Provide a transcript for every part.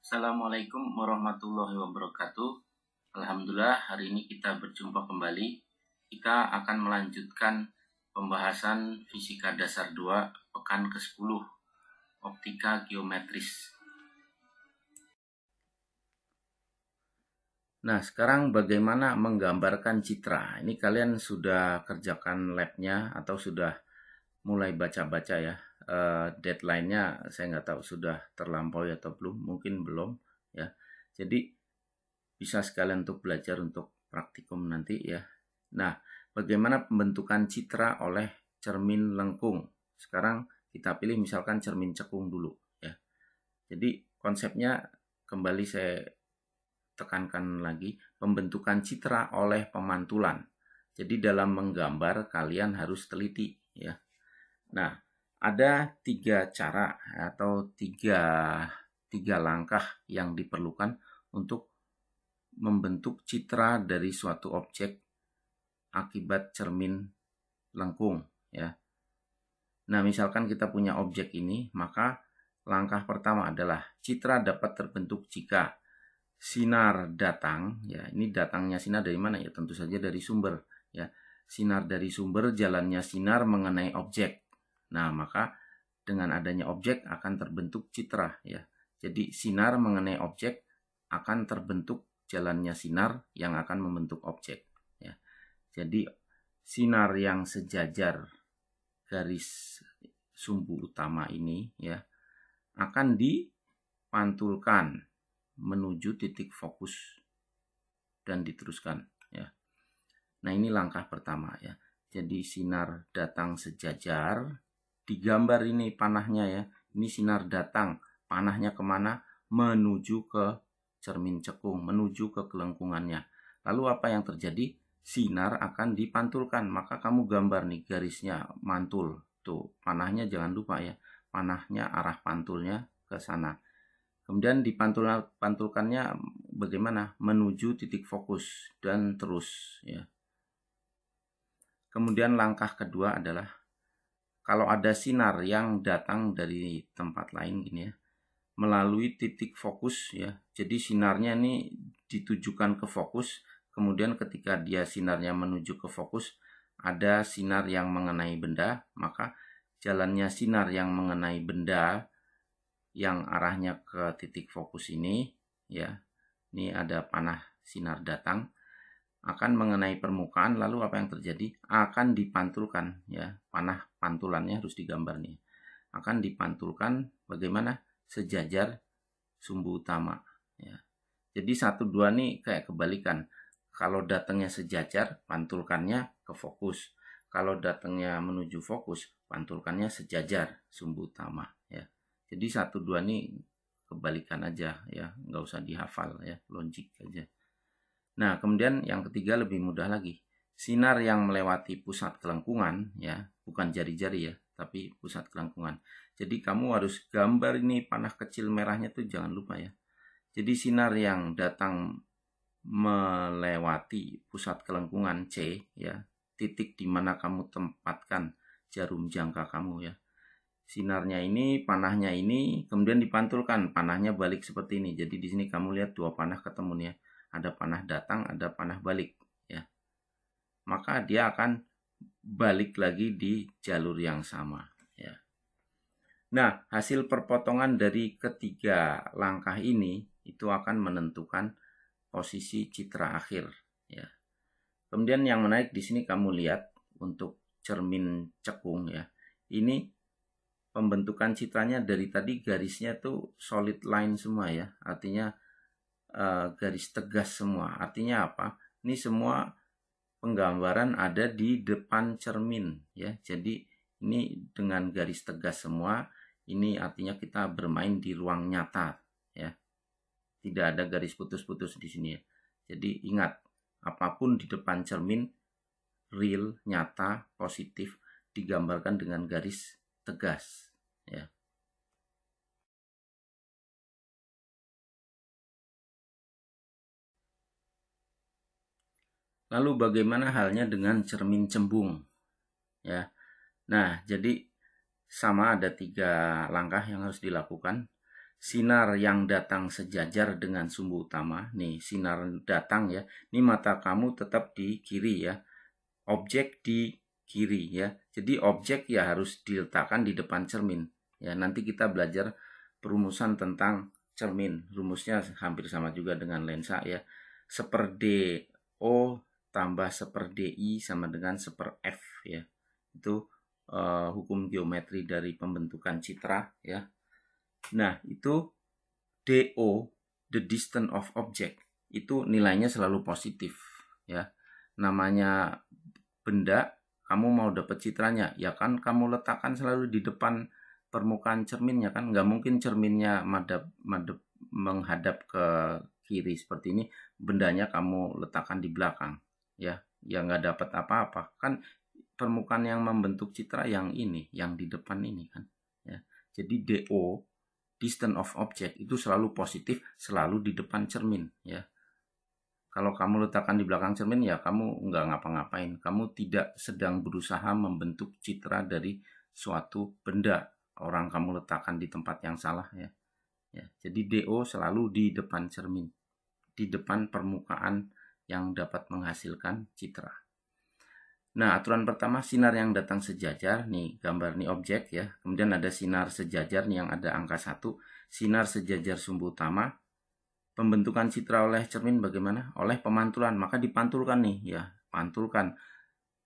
Assalamualaikum warahmatullahi wabarakatuh. Alhamdulillah, hari ini kita berjumpa kembali. Kita akan melanjutkan pembahasan Fisika Dasar 2 pekan ke-10, Optika Geometris. Nah, sekarang bagaimana menggambarkan citra? Ini kalian sudah kerjakan labnya atau sudah mulai baca-baca ya? Deadline-nya saya nggak tahu sudah terlampaui atau belum, mungkin belum ya. Jadi bisa sekalian untuk belajar untuk praktikum nanti ya. Nah, bagaimana pembentukan citra oleh cermin lengkung? Sekarang kita pilih misalkan cermin cekung dulu ya. Jadi konsepnya kembali saya tekankan lagi, pembentukan citra oleh pemantulan. Jadi dalam menggambar kalian harus teliti ya. Nah, ada 3 cara atau tiga langkah yang diperlukan untuk membentuk citra dari suatu objek akibat cermin lengkung ya. Nah, misalkan kita punya objek ini, maka langkah pertama adalah citra dapat terbentuk jika sinar datang ya. Ini datangnya sinar dari mana ya? Tentu saja dari sumber ya. Sinar dari sumber, jalannya sinar mengenai objek. Nah, maka dengan adanya objek akan terbentuk citra ya. Jadi sinar mengenai objek akan terbentuk jalannya sinar yang akan membentuk objek ya. Jadi sinar yang sejajar garis sumbu utama ini ya akan dipantulkan menuju titik fokus dan diteruskan ya. Nah, ini langkah pertama ya. Jadi sinar datang sejajar, digambar ini panahnya ya. Ini sinar datang, panahnya kemana? Menuju ke cermin cekung, menuju ke kelengkungannya. Lalu apa yang terjadi? Sinar akan dipantulkan, maka kamu gambar nih garisnya mantul. Tuh, panahnya jangan lupa ya. Panahnya arah pantulnya ke sana. Kemudian dipantulkannya bagaimana? Menuju titik fokus dan terus ya. Kemudian langkah kedua adalah kalau ada sinar yang datang dari tempat lain gini ya, melalui titik fokus ya. Jadi sinarnya ini ditujukan ke fokus, kemudian ketika dia sinarnya menuju ke fokus, ada sinar yang mengenai benda, maka jalannya sinar yang mengenai benda yang arahnya ke titik fokus ini ya. Ini ada panah sinar datang akan mengenai permukaan, lalu apa yang terjadi? Akan dipantulkan ya. Panah pantulannya harus digambar nih. Akan dipantulkan bagaimana? Sejajar sumbu utama ya. Jadi 1 2 nih kayak kebalikan. Kalau datangnya sejajar, pantulkannya ke fokus. Kalau datangnya menuju fokus, pantulkannya sejajar sumbu utama ya. Jadi 1 2 nih kebalikan aja ya, nggak usah dihafal ya, logik aja. Nah, kemudian yang ketiga lebih mudah lagi. Sinar yang melewati pusat kelengkungan ya, bukan jari-jari ya, tapi pusat kelengkungan. Jadi kamu harus gambar ini panah kecil merahnya tuh jangan lupa ya. Jadi sinar yang datang melewati pusat kelengkungan C ya, titik di mana kamu tempatkan jarum jangka kamu ya. Sinarnya ini, panahnya ini, kemudian dipantulkan, panahnya balik seperti ini. Jadi di sini kamu lihat 2 panah ketemu nih ya. Ada panah datang, ada panah balik ya. Maka dia akan balik lagi di jalur yang sama ya. Nah, hasil perpotongan dari ketiga langkah ini itu akan menentukan posisi citra akhir ya. Kemudian yang menarik di sini kamu lihat untuk cermin cekung ya. Ini pembentukan citranya dari tadi garisnya tuh solid line semua ya. Artinya garis tegas semua. Artinya apa? Ini semua penggambaran ada di depan cermin ya. Jadi ini dengan garis tegas semua. Ini artinya kita bermain di ruang nyata ya. Tidak ada garis putus-putus di sini ya. Jadi ingat, apapun di depan cermin real, nyata, positif digambarkan dengan garis tegas ya. Lalu bagaimana halnya dengan cermin cembung ya. Nah, jadi sama ada 3 langkah yang harus dilakukan. sinar yang datang sejajar dengan sumbu utama. Nih, sinar datang ya. Ini mata kamu tetap di kiri ya. Objek di kiri ya. Jadi objek ya harus diletakkan di depan cermin. Ya, nanti kita belajar perumusan tentang cermin. Rumusnya hampir sama juga dengan lensa ya. 1/DO tambah 1/DI sama dengan 1/F ya. Itu hukum geometri dari pembentukan citra ya. Nah, itu DO, the distance of object, itu nilainya selalu positif ya. Namanya benda, kamu mau dapat citranya, ya kan kamu letakkan selalu di depan permukaan cerminnya kan. Nggak mungkin cerminnya menghadap ke kiri seperti ini, bendanya kamu letakkan di belakang ya. Ya nggak dapat apa-apa kan. Permukaan yang membentuk citra yang ini, yang di depan ini kan ya. Jadi DO, distance of object, itu selalu positif, selalu di depan cermin ya. Kalau kamu letakkan di belakang cermin ya kamu nggak ngapa-ngapain, kamu tidak sedang berusaha membentuk citra dari suatu benda, orang kamu letakkan di tempat yang salah ya. Jadi DO selalu di depan cermin, di depan permukaan yang dapat menghasilkan citra. Nah, aturan pertama, sinar yang datang sejajar, nih gambar nih objek ya. Kemudian ada sinar sejajar nih yang ada angka 1, sinar sejajar sumbu utama. Pembentukan citra oleh cermin bagaimana? Oleh pemantulan, maka dipantulkan nih ya, pantulkan.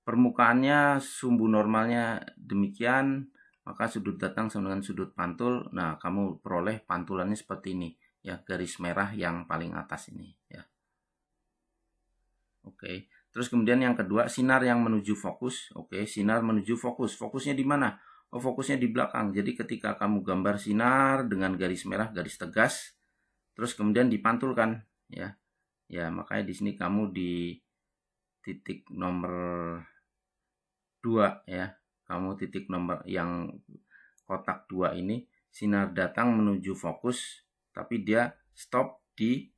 Permukaannya sumbu normalnya demikian, maka sudut datang sama dengan sudut pantul. Nah, kamu peroleh pantulannya seperti ini ya, garis merah yang paling atas ini ya. Oke. Terus kemudian yang kedua, sinar yang menuju fokus. Oke, sinar menuju fokus. Fokusnya di mana? Oh, fokusnya di belakang. Jadi ketika kamu gambar sinar dengan garis merah, garis tegas, terus kemudian dipantulkan ya. Ya, makanya di sini kamu di titik nomor 2 ya. Kamu titik nomor yang kotak 2 ini, sinar datang menuju fokus, tapi dia stop di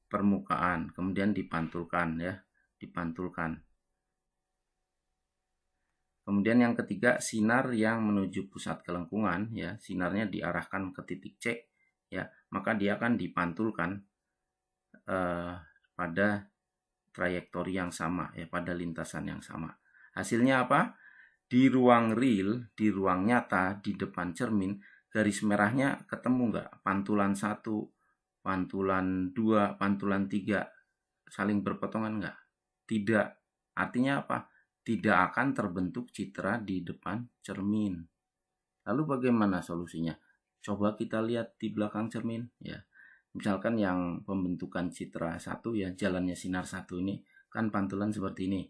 permukaan, kemudian dipantulkan ya. Dipantulkan. Kemudian yang ketiga, sinar yang menuju pusat kelengkungan ya, sinarnya diarahkan ke titik C ya, maka dia akan dipantulkan pada trayektori yang sama ya, pada lintasan yang sama. Hasilnya apa? Di ruang real, di ruang nyata, di depan cermin, garis merahnya ketemu nggak? Pantulan 1, pantulan 2, pantulan 3 saling berpotongan nggak? Tidak. Artinya apa? Tidak akan terbentuk citra di depan cermin. Lalu bagaimana solusinya? Coba kita lihat di belakang cermin ya. Misalkan yang pembentukan citra 1 ya, jalannya sinar 1 ini kan pantulan seperti ini.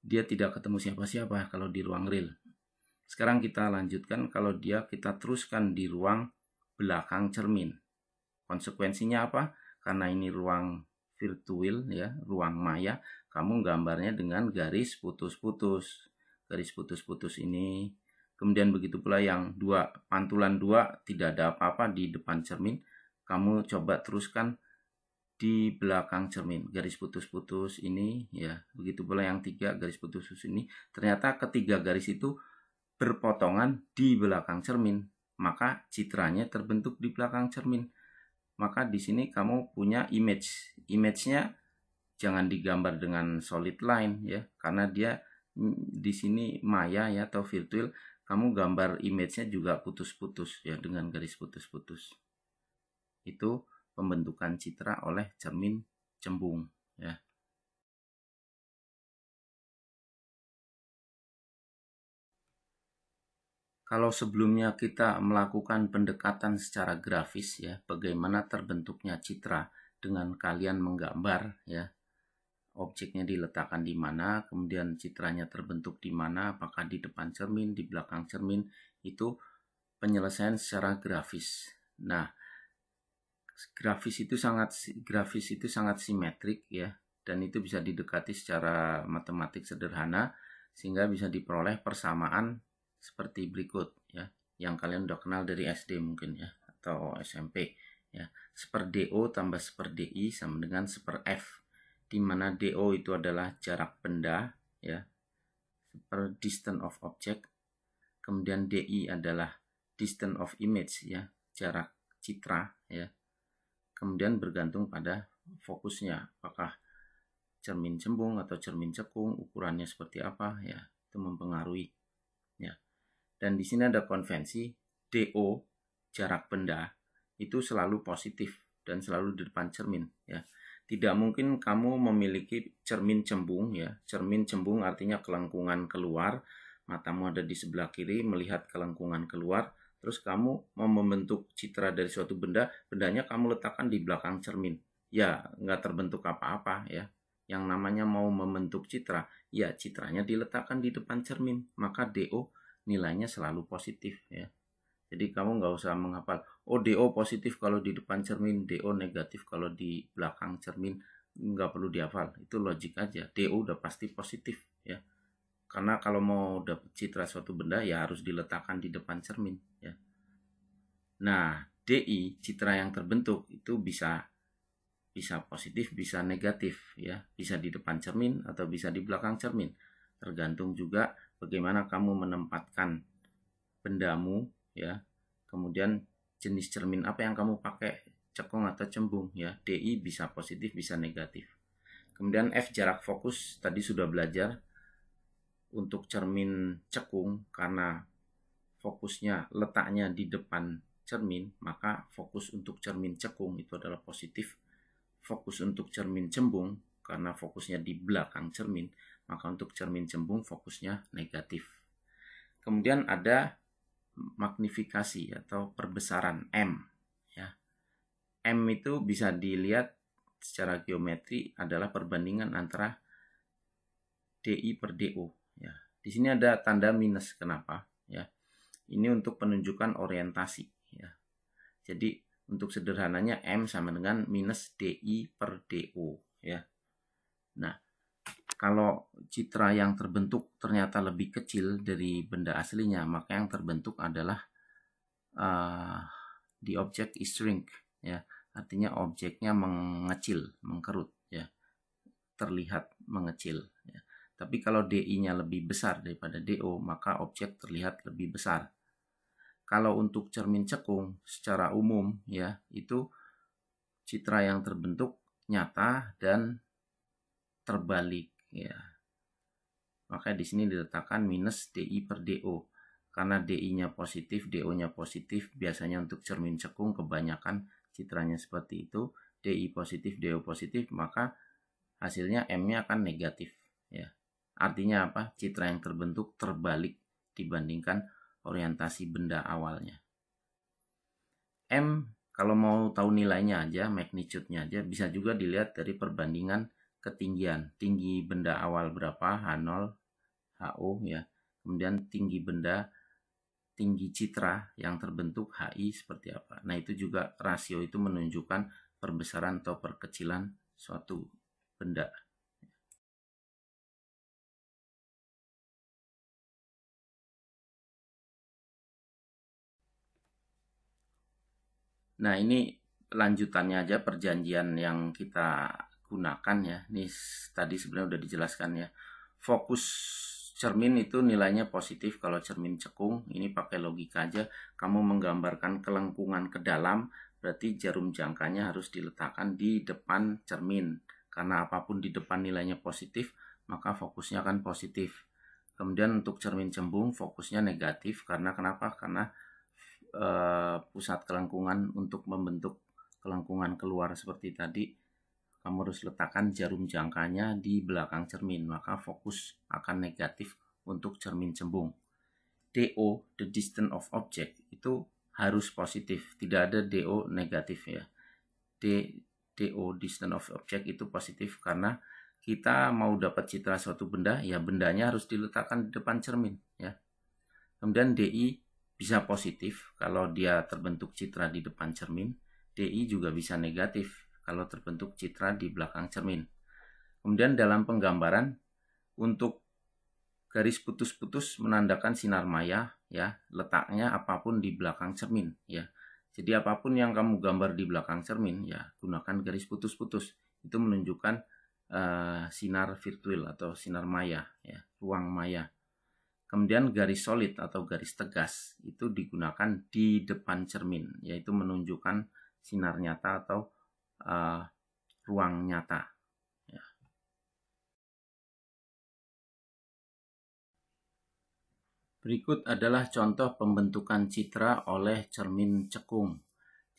Dia tidak ketemu siapa-siapa kalau di ruang real. Sekarang kita lanjutkan kalau kita teruskan di ruang belakang cermin. Konsekuensinya apa? Karena ini ruang virtual ya, ruang maya, kamu gambarnya dengan garis putus-putus. Garis putus-putus ini. Kemudian begitu pula yang pantulan 2 tidak ada apa-apa di depan cermin. Kamu coba teruskan di belakang cermin, garis putus-putus ini ya. Begitu pula yang 3 garis putus-putus ini. Ternyata ketiga garis itu berpotongan di belakang cermin. Maka citranya terbentuk di belakang cermin. Maka di sini kamu punya image. Image-nya jangan digambar dengan solid line ya, karena dia di sini maya ya atau virtual. Kamu gambar image-nya juga putus-putus ya, dengan garis putus-putus. Itu pembentukan citra oleh cermin cembung ya. Kalau sebelumnya kita melakukan pendekatan secara grafis ya, bagaimana terbentuknya citra dengan kalian menggambar ya, objeknya diletakkan di mana, kemudian citranya terbentuk di mana, apakah di depan cermin, di belakang cermin, itu penyelesaian secara grafis. Nah, grafis itu sangat simetrik ya, dan itu bisa didekati secara matematik sederhana sehingga bisa diperoleh persamaan seperti berikut ya, yang kalian udah kenal dari SD mungkin ya, atau SMP ya. 1/DO tambah 1/DI sama dengan 1/F, di mana DO itu adalah jarak benda ya, per distance of object. Kemudian DI adalah distance of image ya, jarak citra ya. Kemudian bergantung pada fokusnya, apakah cermin cembung atau cermin cekung, ukurannya seperti apa ya, itu mempengaruhi ya. Dan di sini ada konvensi DO, jarak benda itu selalu positif dan selalu di depan cermin ya. Tidak mungkin kamu memiliki cermin cembung ya. Cermin cembung artinya kelengkungan keluar, matamu ada di sebelah kiri melihat kelengkungan keluar, terus kamu mau membentuk citra dari suatu benda, bendanya kamu letakkan di belakang cermin. Ya, nggak terbentuk apa-apa ya. Yang namanya mau membentuk citra, ya citranya diletakkan di depan cermin, maka DO nilainya selalu positif ya. Jadi kamu nggak usah menghafal, oh DO positif kalau di depan cermin, DO negatif kalau di belakang cermin, nggak perlu dihafal, itu logik aja. DO udah pasti positif ya. Karena kalau mau dapat citra suatu benda ya harus diletakkan di depan cermin ya. Nah, DI citra yang terbentuk itu bisa positif, bisa negatif ya, bisa di depan cermin atau bisa di belakang cermin. Tergantung juga bagaimana kamu menempatkan bendamu ya. Kemudian jenis cermin apa yang kamu pakai, cekung atau cembung ya. DI bisa positif, bisa negatif. Kemudian F jarak fokus, tadi sudah belajar. Untuk cermin cekung karena fokusnya letaknya di depan cermin, maka fokus untuk cermin cekung itu adalah positif. Fokus untuk cermin cembung karena fokusnya di belakang cermin, maka untuk cermin cembung fokusnya negatif. Kemudian ada magnifikasi atau perbesaran M ya. M itu bisa dilihat secara geometri adalah perbandingan antara DI per DO ya. Di sini ada tanda minus, kenapa ya? Ini untuk penunjukan orientasi ya. Jadi untuk sederhananya M sama dengan minus DI per DO ya. Nah, kalau citra yang terbentuk ternyata lebih kecil dari benda aslinya, maka yang terbentuk adalah the object is shrink ya. Artinya objeknya mengecil, mengkerut ya. Terlihat mengecil ya. Tapi kalau DI-nya lebih besar daripada DO, maka objek terlihat lebih besar. Kalau untuk cermin cekung secara umum ya, itu citra yang terbentuk nyata dan terbalik ya. Maka di sini diletakkan minus DI per DO. Karena DI-nya positif, DO-nya positif, biasanya untuk cermin cekung kebanyakan citranya seperti itu, DI positif, DO positif, maka hasilnya M-nya akan negatif ya. Artinya apa? Citra yang terbentuk terbalik dibandingkan orientasi benda awalnya. M kalau mau tahu nilainya aja, magnitude-nya aja, bisa juga dilihat dari perbandingan ketinggian. Tinggi benda awal berapa, H0, HO ya. Kemudian tinggi benda, tinggi citra yang terbentuk HI seperti apa. Nah, itu juga rasio itu menunjukkan perbesaran atau perkecilan suatu benda. Nah, ini lanjutannya aja perjanjian yang kita gunakan ya. Ini tadi sebenarnya udah dijelaskan ya. Fokus cermin itu nilainya positif kalau cermin cekung. Ini pakai logika aja. Kamu menggambarkan kelengkungan ke dalam, berarti jarum jangkanya harus diletakkan di depan cermin. Karena apapun di depan nilainya positif, maka fokusnya akan positif. Kemudian untuk cermin cembung fokusnya negatif karena kenapa? Karena pusat kelengkungan untuk membentuk kelengkungan keluar seperti tadi, kamu harus letakkan jarum jangkanya di belakang cermin, maka fokus akan negatif untuk cermin cembung. DO, the distance of object, itu harus positif, tidak ada DO negatif ya. DO, distance of object, itu positif karena kita mau dapat citra suatu benda, ya bendanya harus diletakkan di depan cermin ya. Kemudian DI bisa positif kalau dia terbentuk citra di depan cermin. DI juga bisa negatif kalau terbentuk citra di belakang cermin. Kemudian dalam penggambaran, untuk garis putus-putus menandakan sinar maya ya, letaknya apapun di belakang cermin ya. Jadi apapun yang kamu gambar di belakang cermin ya, gunakan garis putus-putus. Itu menunjukkan sinar virtual atau sinar maya ya, ruang maya. Kemudian garis solid atau garis tegas itu digunakan di depan cermin, yaitu menunjukkan sinar nyata atau ruang nyata. Ya. Berikut adalah contoh pembentukan citra oleh cermin cekung.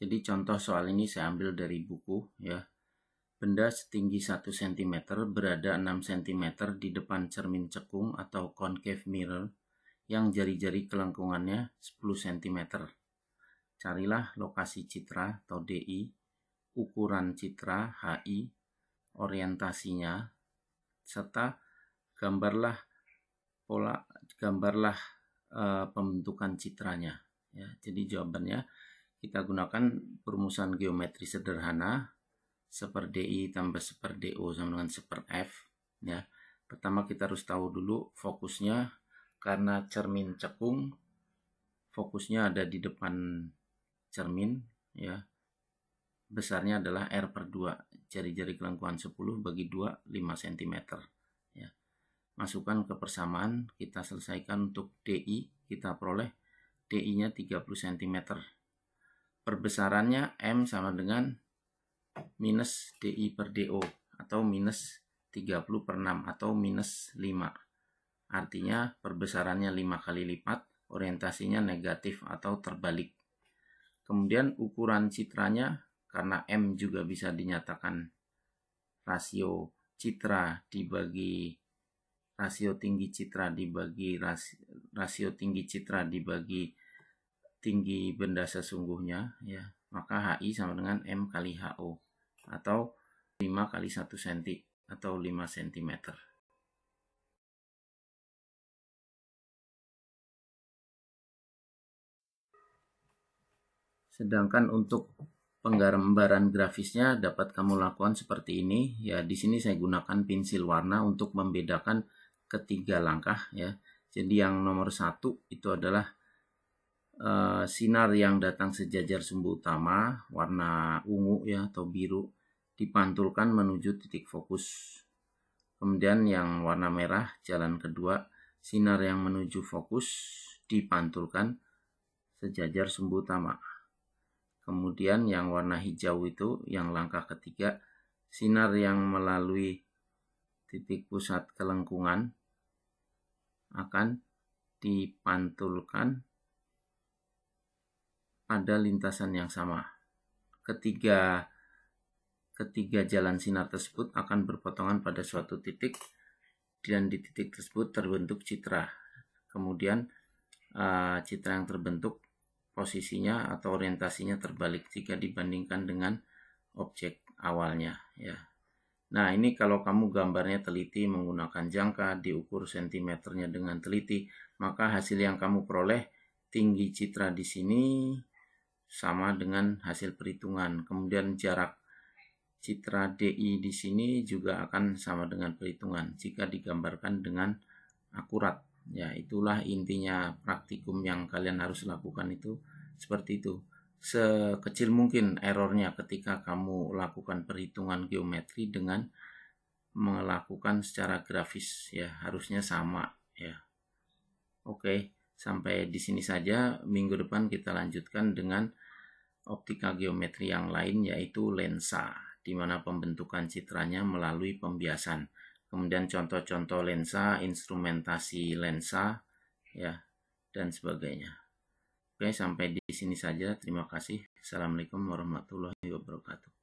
Jadi contoh soal ini saya ambil dari buku ya. Benda setinggi 1 cm berada 6 cm di depan cermin cekung atau concave mirror yang jari-jari kelengkungannya 10 cm. Carilah lokasi citra atau DI, ukuran citra HI, orientasinya, serta gambarlah pembentukan citranya. Ya, jadi jawabannya kita gunakan perumusan geometri sederhana seper DI tambah seper DO sama dengan seper F. Ya, pertama kita harus tahu dulu fokusnya, karena cermin cekung fokusnya ada di depan cermin ya. Besarnya adalah R per 2, jari-jari kelengkungan 10 bagi 2, 5 cm ya. Masukkan ke persamaan, kita selesaikan untuk DI, kita peroleh DI-nya 30 cm. Perbesarannya M sama dengan minus DI per DO atau minus 30 per 6 atau minus 5. Artinya perbesarannya 5 kali lipat, orientasinya negatif atau terbalik. Kemudian ukuran citranya, karena M juga bisa dinyatakan rasio tinggi citra dibagi rasio tinggi citra dibagi tinggi benda sesungguhnya ya, maka HI sama dengan M kali HO atau 5 kali 1 cm atau 5 cm. Sedangkan untuk penggambaran grafisnya dapat kamu lakukan seperti ini ya. Di sini saya gunakan pensil warna untuk membedakan ketiga langkah ya. Jadi yang nomor 1 itu adalah sinar yang datang sejajar sumbu utama warna ungu ya atau biru dipantulkan menuju titik fokus. Kemudian yang warna merah jalan kedua, sinar yang menuju fokus dipantulkan sejajar sumbu utama. Kemudian yang warna hijau itu yang langkah ketiga, sinar yang melalui titik pusat kelengkungan akan dipantulkan pada lintasan yang sama. Ketiga jalan sinar tersebut akan berpotongan pada suatu titik dan di titik tersebut terbentuk citra. Kemudian citra yang terbentuk posisinya atau orientasinya terbalik jika dibandingkan dengan objek awalnya ya. Nah, ini kalau kamu gambarnya teliti menggunakan jangka, diukur sentimeternya dengan teliti, maka hasil yang kamu peroleh tinggi citra di sini sama dengan hasil perhitungan. Kemudian jarak citra DI di sini juga akan sama dengan perhitungan jika digambarkan dengan akurat. Ya, itulah intinya praktikum yang kalian harus lakukan itu seperti itu. Sekecil mungkin errornya ketika kamu lakukan perhitungan geometri dengan melakukan secara grafis ya, harusnya sama ya. Oke, sampai di sini saja. Minggu depan kita lanjutkan dengan optika geometri yang lain yaitu lensa, di mana pembentukan citranya melalui pembiasan. Kemudian contoh-contoh lensa, instrumentasi lensa ya, dan sebagainya. Oke, sampai di sini saja. Terima kasih. Assalamualaikum warahmatullahi wabarakatuh.